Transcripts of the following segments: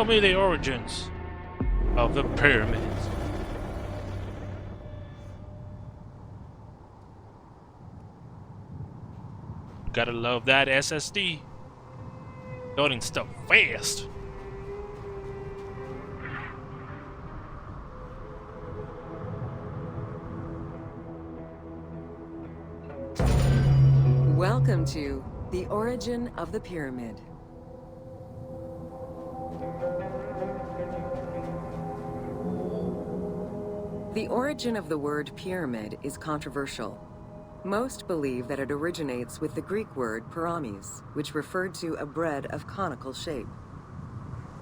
Tell me the origins of the pyramids. Gotta love that SSD. Loading stuff fast. Welcome to The Origin of the Pyramid. The origin of the word pyramid is controversial. Most believe that it originates with the Greek word pyramis, which referred to a bread of conical shape.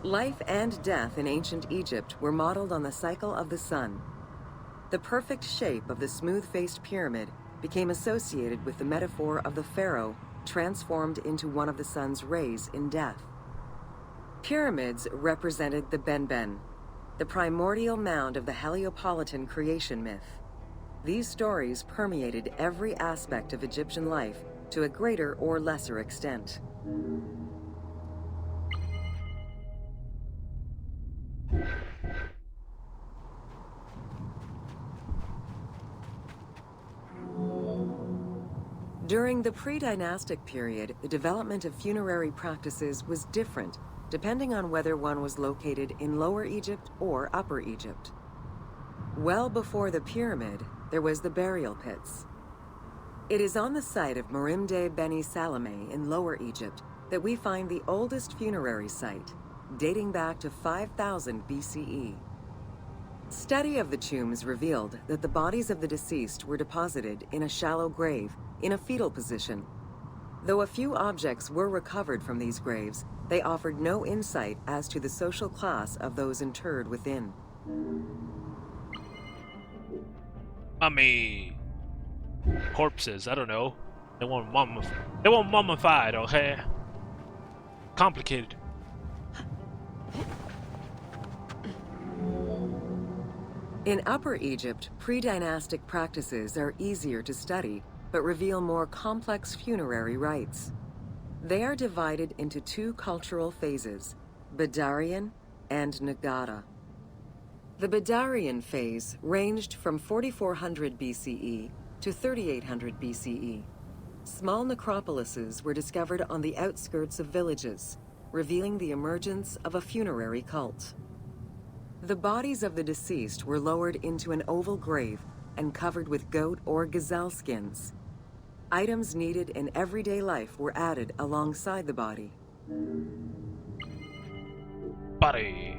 Life and death in ancient Egypt were modeled on the cycle of the sun. The perfect shape of the smooth-faced pyramid became associated with the metaphor of the pharaoh transformed into one of the sun's rays in death. Pyramids represented the Benben, the primordial mound of the Heliopolitan creation myth. These stories permeated every aspect of Egyptian life to a greater or lesser extent. During the pre-dynastic period, the development of funerary practices was different depending on whether one was located in Lower Egypt or Upper Egypt. Well before the pyramid, there was the burial pits. It is on the site of Merimde Beni Salame in Lower Egypt that we find the oldest funerary site, dating back to 5000 BCE. Study of the tombs revealed that the bodies of the deceased were deposited in a shallow grave in a fetal position. Though a few objects were recovered from these graves, they offered no insight as to the social class of those interred within. Mummy. Corpses, I don't know. They want mummified, okay? Complicated. In Upper Egypt, pre-dynastic practices are easier to study, but reveal more complex funerary rites. They are divided into two cultural phases, Badarian and Nagata. The Badarian phase ranged from 4400 BCE to 3800 BCE. Small necropolises were discovered on the outskirts of villages, revealing the emergence of a funerary cult. The bodies of the deceased were lowered into an oval grave and covered with goat or gazelle skins. Items needed in everyday life were added alongside the body. Body.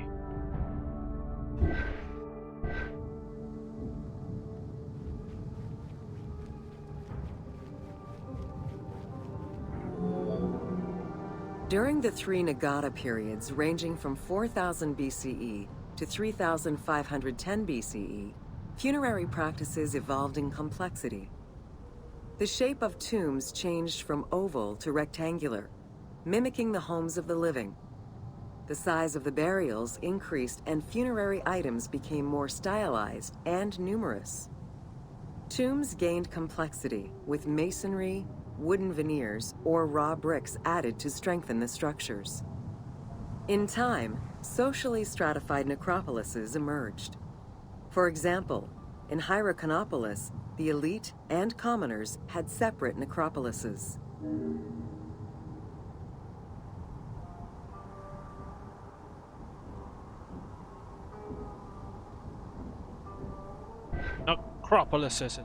During the three Nagata periods ranging from 4000 BCE to 3510 BCE, funerary practices evolved in complexity. The shape of tombs changed from oval to rectangular, mimicking the homes of the living. The size of the burials increased and funerary items became more stylized and numerous. Tombs gained complexity, with masonry, wooden veneers, or raw bricks added to strengthen the structures. In time, socially stratified necropolises emerged. For example, in Hyrcanopolis, the elite and commoners had separate necropolises. Necropolises.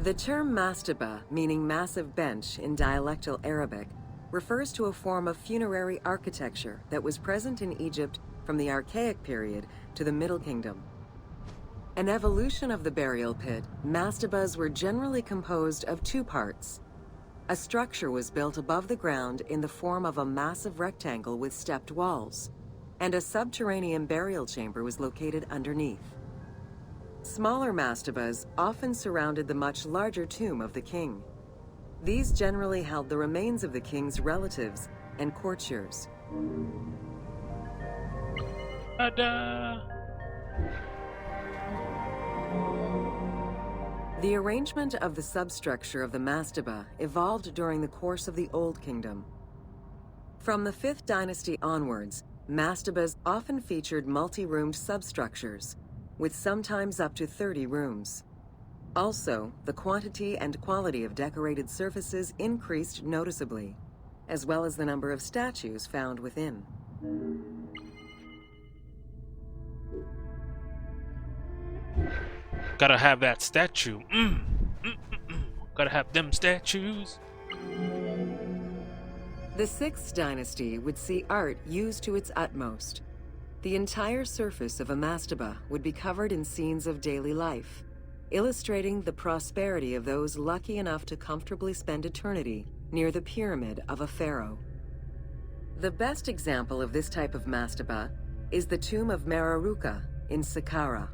The term mastaba, meaning massive bench in dialectal Arabic, refers to a form of funerary architecture that was present in Egypt from the Archaic period to the Middle Kingdom. An evolution of the burial pit, mastabas were generally composed of two parts. A structure was built above the ground in the form of a massive rectangle with stepped walls, and a subterranean burial chamber was located underneath. Smaller mastabas often surrounded the much larger tomb of the king. These generally held the remains of the king's relatives and courtiers. The arrangement of the substructure of the mastaba evolved during the course of the Old Kingdom. From the 5th dynasty onwards, mastabas often featured multi-roomed substructures, with sometimes up to 30 rooms. Also, the quantity and quality of decorated surfaces increased noticeably, as well as the number of statues found within. Gotta have that statue. Gotta have them statues. The 6th dynasty would see art used to its utmost. The entire surface of a mastaba would be covered in scenes of daily life, illustrating the prosperity of those lucky enough to comfortably spend eternity near the pyramid of a pharaoh. The best example of this type of mastaba is the tomb of Meroruka in Saqqara.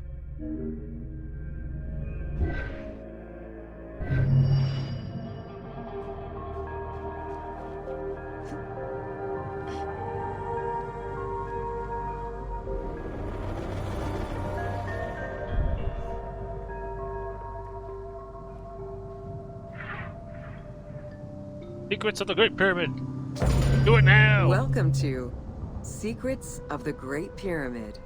Secrets of the Great Pyramid. Do it now! Welcome to Secrets of the Great Pyramid.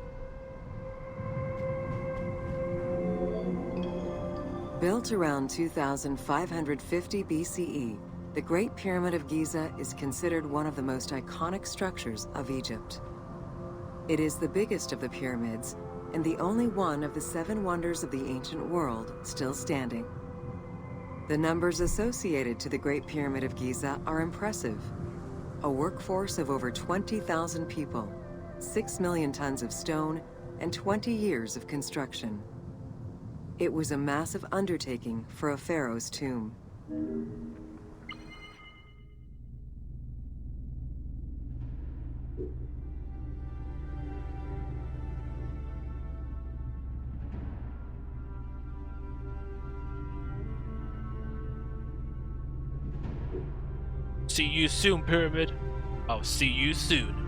Built around 2550 BCE, the Great Pyramid of Giza is considered one of the most iconic structures of Egypt. It is the biggest of the pyramids and the only one of the 7 wonders of the ancient world still standing. The numbers associated to the Great Pyramid of Giza are impressive. A workforce of over 20,000 people, 6 million tons of stone, and 20 years of construction. It was a massive undertaking for a pharaoh's tomb. See you soon, Pyramid. I'll see you soon.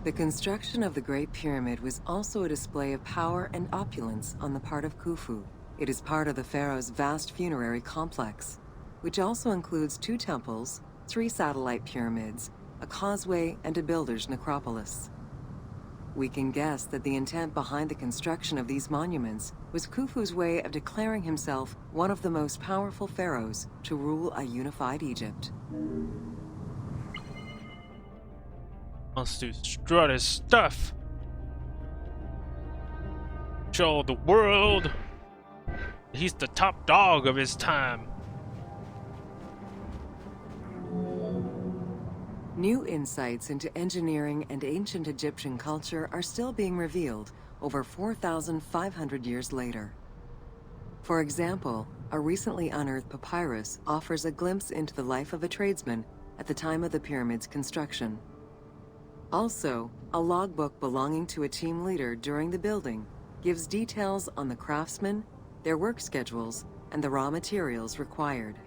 The construction of the Great Pyramid was also a display of power and opulence on the part of Khufu. It is part of the pharaoh's vast funerary complex, which also includes 2 temples, 3 satellite pyramids, a causeway, and a builder's necropolis. We can guess that the intent behind the construction of these monuments was Khufu's way of declaring himself one of the most powerful pharaohs to rule a unified Egypt. Wants to strut his stuff. Show the world he's the top dog of his time. New insights into engineering and ancient Egyptian culture are still being revealed over 4,500 years later. For example, a recently unearthed papyrus offers a glimpse into the life of a tradesman at the time of the pyramid's construction. Also, a logbook belonging to a team leader during the building gives details on the craftsmen, their work schedules, and the raw materials required.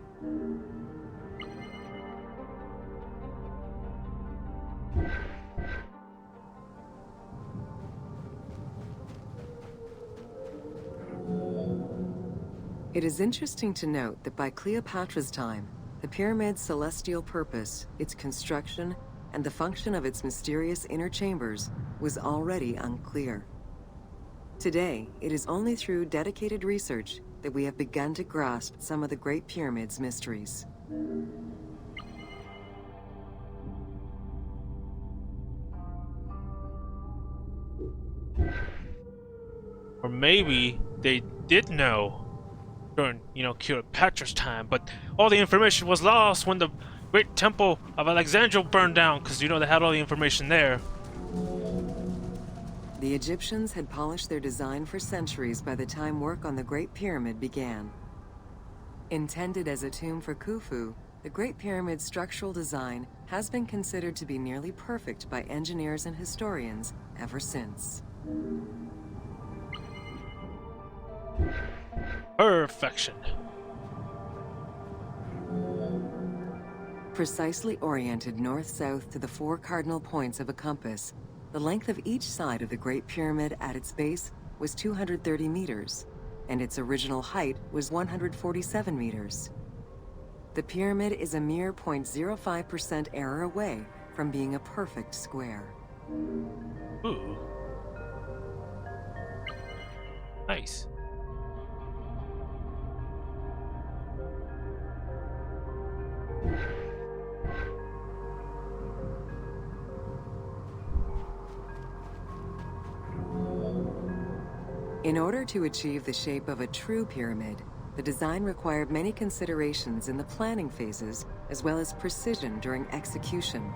It is interesting to note that by Cleopatra's time, the pyramid's celestial purpose, its construction, and the function of its mysterious inner chambers was already unclear. Today, it is only through dedicated research that we have begun to grasp some of the Great Pyramid's mysteries. Or maybe they did know during, Cleopatra's time, but all the information was lost when the Great Temple of Alexandria burned down, because they had all the information there. The Egyptians had polished their design for centuries by the time work on the Great Pyramid began. Intended as a tomb for Khufu, the Great Pyramid's structural design has been considered to be nearly perfect by engineers and historians ever since. Perfection. Precisely oriented north-south to the 4 cardinal points of a compass, the length of each side of the Great Pyramid at its base was 230 meters, and its original height was 147 meters. The pyramid is a mere 0.05% error away from being a perfect square. Ooh. Nice. In order to achieve the shape of a true pyramid, the design required many considerations in the planning phases, as well as precision during execution.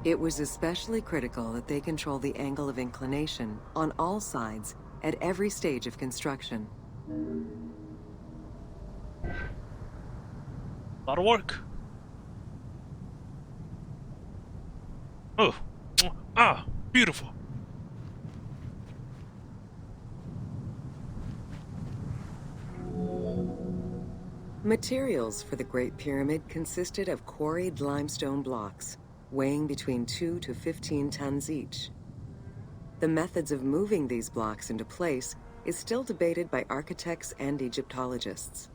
It was especially critical that they control the angle of inclination on all sides at every stage of construction. A lot of work. Oh. Ah, beautiful. Materials for the Great Pyramid consisted of quarried limestone blocks, weighing between 2 to 15 tons each. The methods of moving these blocks into place is still debated by architects and Egyptologists.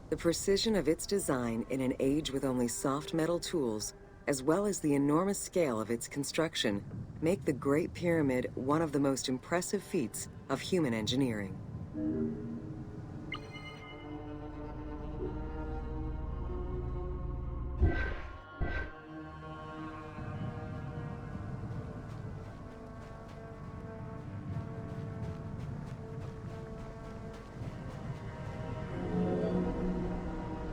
The precision of its design in an age with only soft metal tools, as well as the enormous scale of its construction, make the Great Pyramid one of the most impressive feats of human engineering.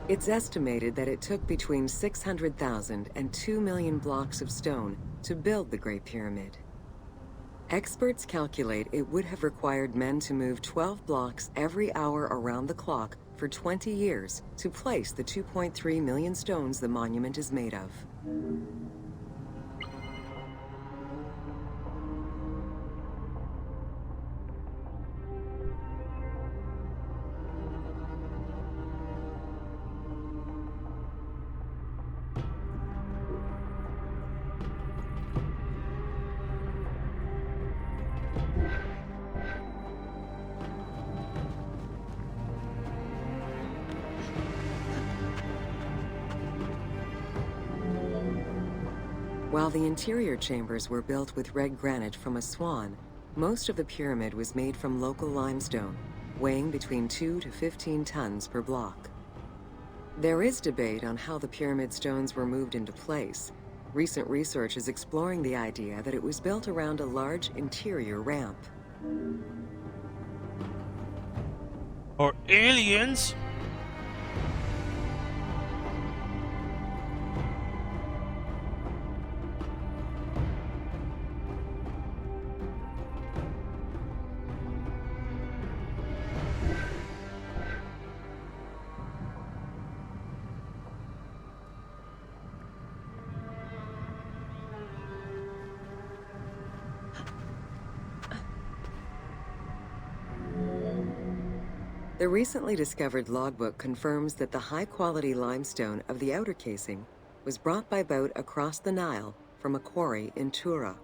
It's estimated that it took between 600,000 and 2 million blocks of stone to build the Great Pyramid. Experts calculate it would have required men to move 12 blocks every hour around the clock for 20 years to place the 2.3 million stones the monument is made of. While the interior chambers were built with red granite from Aswan, most of the pyramid was made from local limestone, weighing between 2 to 15 tons per block. There is debate on how the pyramid stones were moved into place. Recent research is exploring the idea that it was built around a large interior ramp. Or aliens? The recently discovered logbook confirms that the high-quality limestone of the outer casing was brought by boat across the Nile from a quarry in Tura.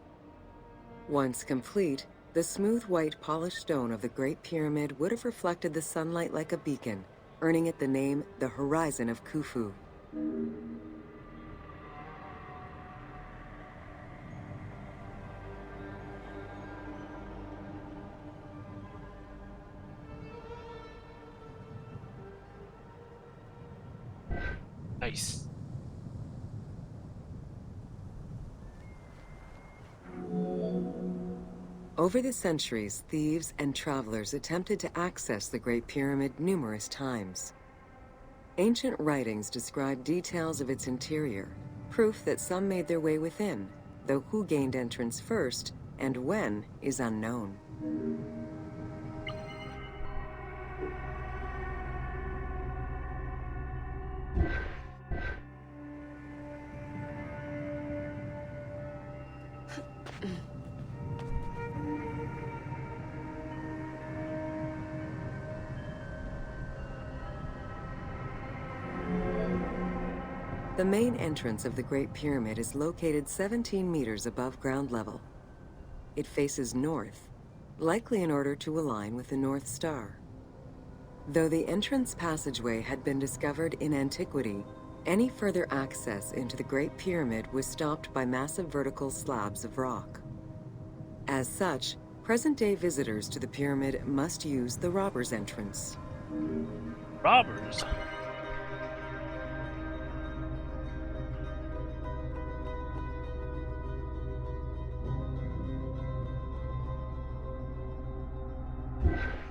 Once complete, the smooth white polished stone of the Great Pyramid would have reflected the sunlight like a beacon, earning it the name the Horizon of Khufu. Nice. Over the centuries, thieves and travelers attempted to access the Great Pyramid numerous times. Ancient writings describe details of its interior, proof that some made their way within, though who gained entrance first and when is unknown. The main entrance of the Great Pyramid is located 17 meters above ground level. It faces north, likely in order to align with the North Star. Though the entrance passageway had been discovered in antiquity, any further access into the Great Pyramid was stopped by massive vertical slabs of rock. As such, present-day visitors to the pyramid must use the robber's entrance. Robbers.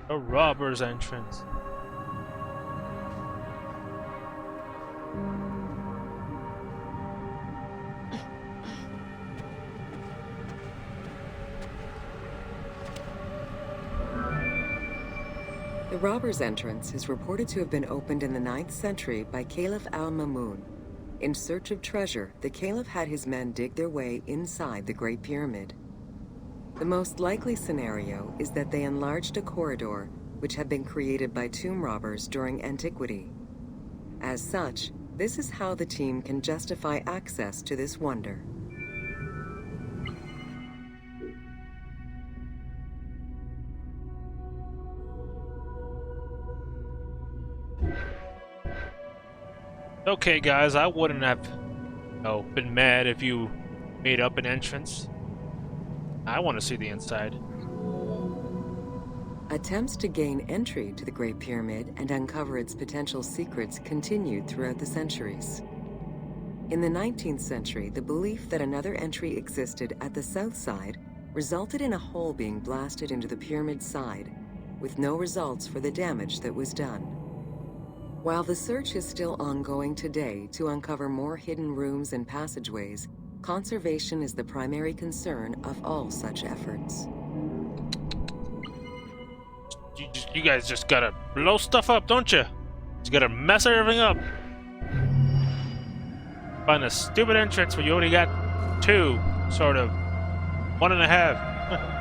A robber's entrance. The robber's entrance is reported to have been opened in the 9th century by Caliph al-Mamun. In search of treasure, the Caliph had his men dig their way inside the Great Pyramid. The most likely scenario is that they enlarged a corridor which had been created by tomb robbers during antiquity. As such, this is how the team can justify access to this wonder. Okay, guys, I wouldn't have, been mad if you made up an entrance. I want to see the inside. Attempts to gain entry to the Great Pyramid and uncover its potential secrets continued throughout the centuries. In the 19th century, the belief that another entry existed at the south side resulted in a hole being blasted into the pyramid side, with no results for the damage that was done. While the search is still ongoing today to uncover more hidden rooms and passageways, conservation is the primary concern of all such efforts. You guys just gotta blow stuff up, don't you? You gotta mess everything up. Find a stupid entrance when you only got two, sort of. 1.5.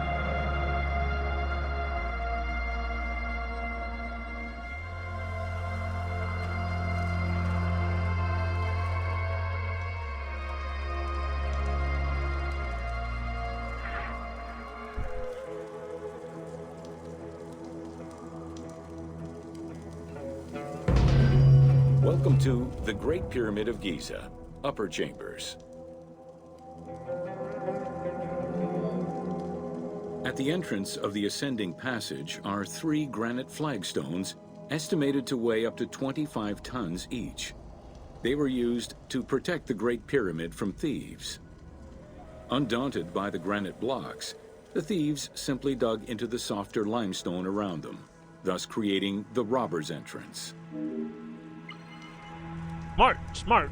Welcome to the Great Pyramid of Giza, Upper Chambers. At the entrance of the ascending passage are 3 granite flagstones estimated to weigh up to 25 tons each. They were used to protect the Great Pyramid from thieves. Undaunted by the granite blocks, the thieves simply dug into the softer limestone around them, thus creating the robber's entrance. Smart.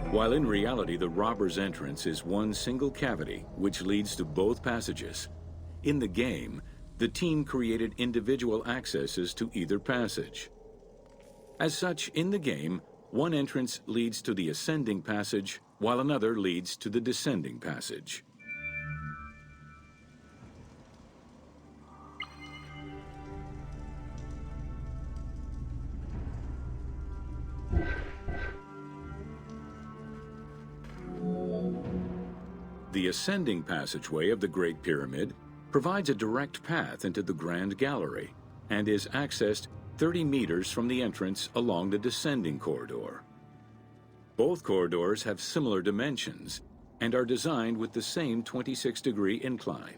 While in reality the robber's entrance is one single cavity which leads to both passages, in the game, the team created individual accesses to either passage. As such, in the game, one entrance leads to the ascending passage, while another leads to the descending passage. The ascending passageway of the Great Pyramid provides a direct path into the Grand Gallery and is accessed 30 meters from the entrance along the descending corridor. Both corridors have similar dimensions and are designed with the same 26-degree incline.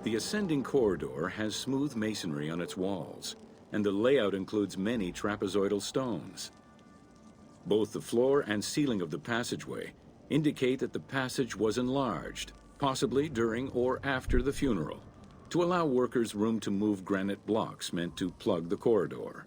The ascending corridor has smooth masonry on its walls, and the layout includes many trapezoidal stones. Both the floor and ceiling of the passageway indicate that the passage was enlarged, possibly during or after the funeral, to allow workers room to move granite blocks meant to plug the corridor.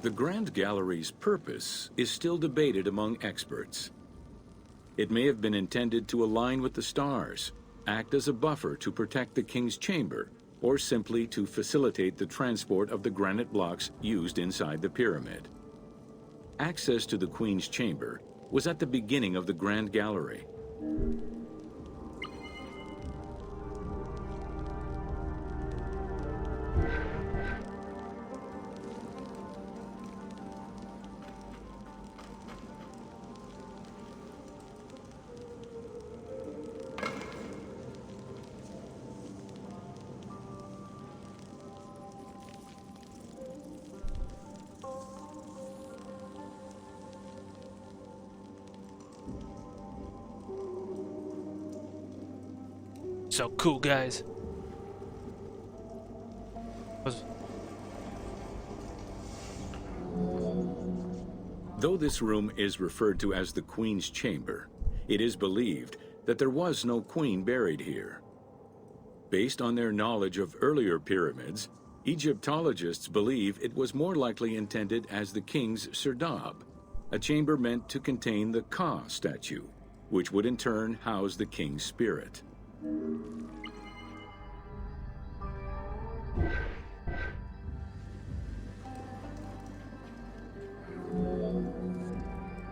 The Grand Gallery's purpose is still debated among experts. It may have been intended to align with the stars, act as a buffer to protect the king's chamber, or simply to facilitate the transport of the granite blocks used inside the pyramid. Access to the queen's chamber was at the beginning of the Grand Gallery. So cool, guys. Though this room is referred to as the Queen's Chamber, it is believed that there was no queen buried here. Based on their knowledge of earlier pyramids, Egyptologists believe it was more likely intended as the king's serdab, a chamber meant to contain the Ka statue, which would in turn house the king's spirit.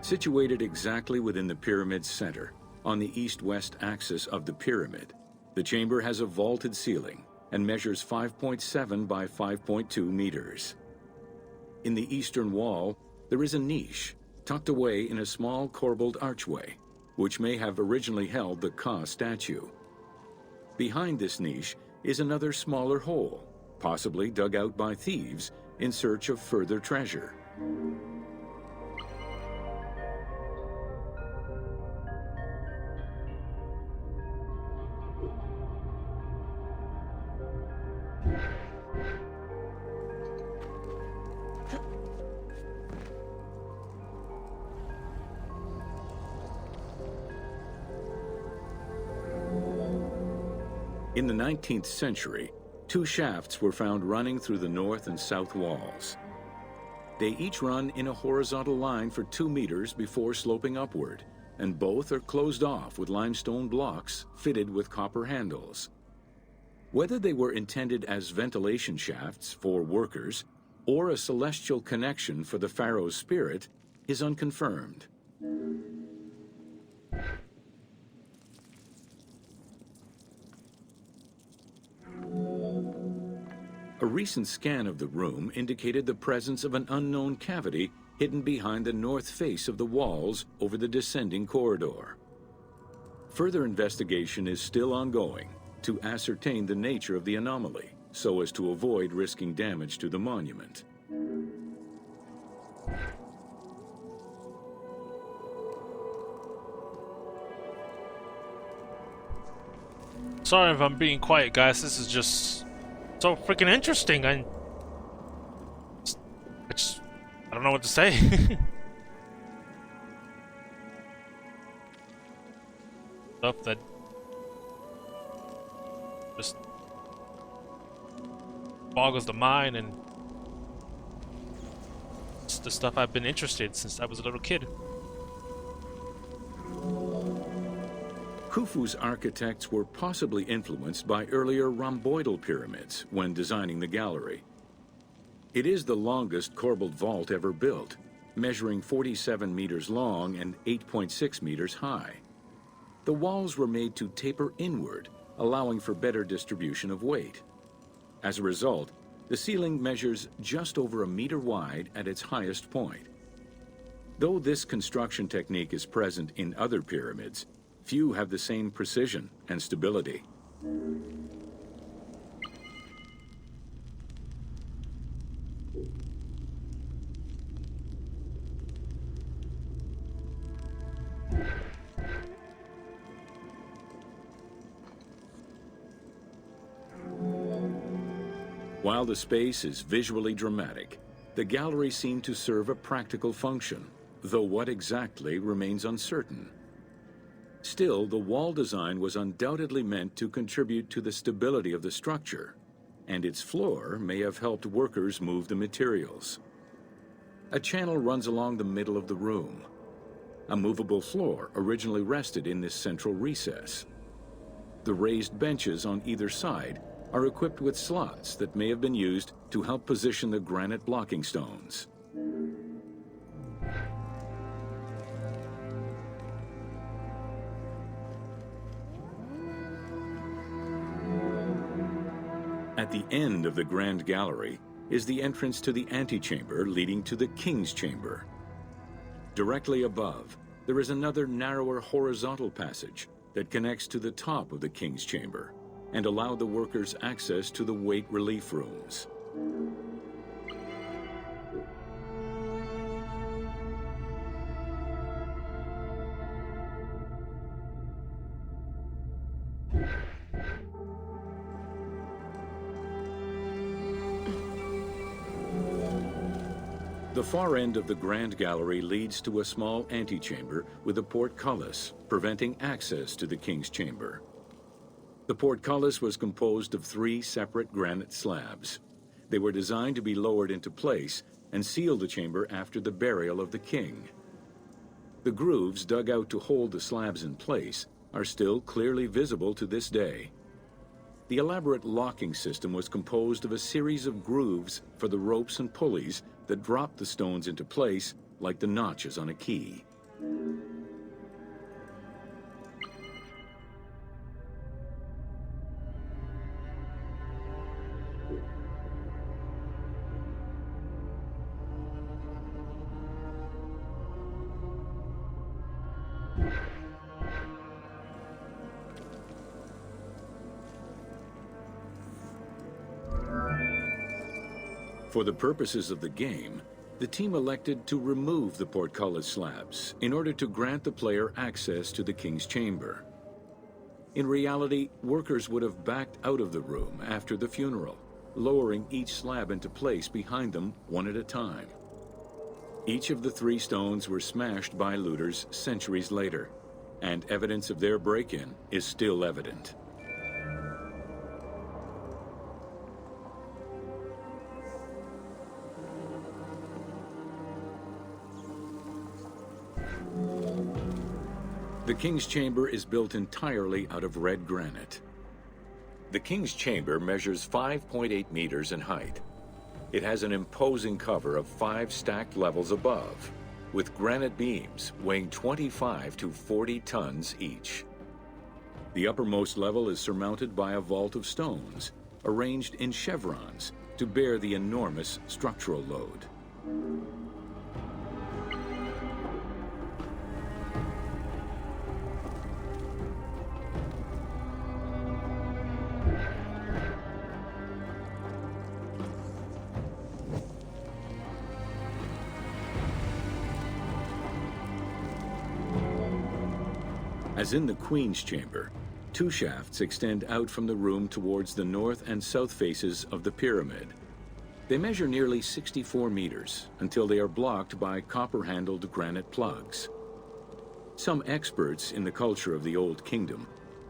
Situated exactly within the pyramid's center, on the east-west axis of the pyramid, the chamber has a vaulted ceiling and measures 5.7 by 5.2 meters. In the eastern wall, there is a niche tucked away in a small corbelled archway, which may have originally held the Ka statue. Behind this niche is another smaller hole, possibly dug out by thieves in search of further treasure. In the 19th century, two shafts were found running through the north and south walls. They each run in a horizontal line for 2 meters before sloping upward, and both are closed off with limestone blocks fitted with copper handles. Whether they were intended as ventilation shafts for workers or a celestial connection for the pharaoh's spirit is unconfirmed. A recent scan of the room indicated the presence of an unknown cavity hidden behind the north face of the walls over the descending corridor. Further investigation is still ongoing to ascertain the nature of the anomaly, so as to avoid risking damage to the monument. Sorry if I'm being quiet, guys. This is just so freaking interesting. I don't know what to say. Stuff that just boggles the mind, and it's the stuff I've been interested in since I was a little kid. Khufu's architects were possibly influenced by earlier rhomboidal pyramids when designing the gallery. It is the longest corbelled vault ever built, measuring 47 meters long and 8.6 meters high. The walls were made to taper inward, allowing for better distribution of weight. As a result, the ceiling measures just over a meter wide at its highest point. Though this construction technique is present in other pyramids, few have the same precision and stability. While the space is visually dramatic, the gallery seemed to serve a practical function, though what exactly remains uncertain. Still, the wall design was undoubtedly meant to contribute to the stability of the structure, and its floor may have helped workers move the materials. A channel runs along the middle of the room. A movable floor originally rested in this central recess. The raised benches on either side are equipped with slots that may have been used to help position the granite blocking stones. At the end of the Grand Gallery is the entrance to the antechamber leading to the King's Chamber. Directly above, there is another narrower horizontal passage that connects to the top of the King's Chamber and allow the workers access to the weight relief rooms. The far end of the Grand Gallery leads to a small antechamber with a portcullis, preventing access to the King's Chamber. The portcullis was composed of 3 separate granite slabs. They were designed to be lowered into place and seal the chamber after the burial of the king. The grooves dug out to hold the slabs in place are still clearly visible to this day. The elaborate locking system was composed of a series of grooves for the ropes and pulleys that drop the stones into place like the notches on a key. For the purposes of the game, the team elected to remove the portcullis slabs in order to grant the player access to the King's Chamber. In reality, workers would have backed out of the room after the funeral, lowering each slab into place behind them one at a time. Each of the 3 stones were smashed by looters centuries later, and evidence of their break-in is still evident. The King's Chamber is built entirely out of red granite. The King's Chamber measures 5.8 meters in height. It has an imposing cover of 5 stacked levels above, with granite beams weighing 25 to 40 tons each. The uppermost level is surmounted by a vault of stones, arranged in chevrons to bear the enormous structural load. As in the Queen's Chamber, 2 shafts extend out from the room towards the north and south faces of the pyramid. They measure nearly 64 meters until they are blocked by copper-handled granite plugs. Some experts in the culture of the Old Kingdom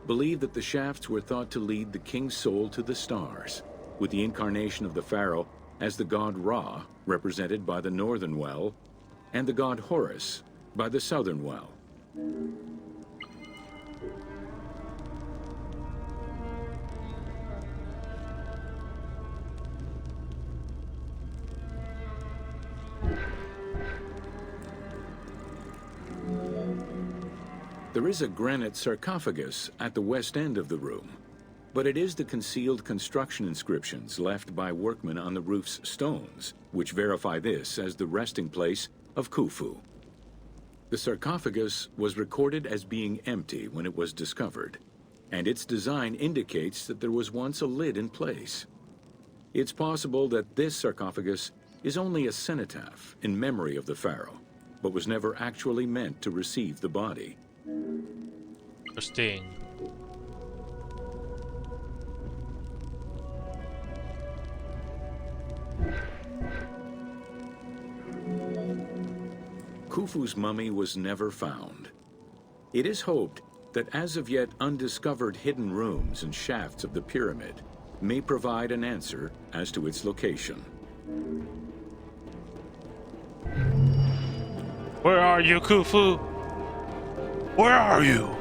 believe that the shafts were thought to lead the king's soul to the stars, with the incarnation of the pharaoh as the god Ra, represented by the northern well, and the god Horus by the southern well. There is a granite sarcophagus at the west end of the room, but it is the concealed construction inscriptions left by workmen on the roof's stones which verify this as the resting place of Khufu. The sarcophagus was recorded as being empty when it was discovered, and its design indicates that there was once a lid in place. It's possible that this sarcophagus is only a cenotaph in memory of the pharaoh, but was never actually meant to receive the body. Interesting. Khufu's mummy was never found. It is hoped that as of yet undiscovered hidden rooms and shafts of the pyramid may provide an answer as to its location. Where are you, Khufu? Where are you?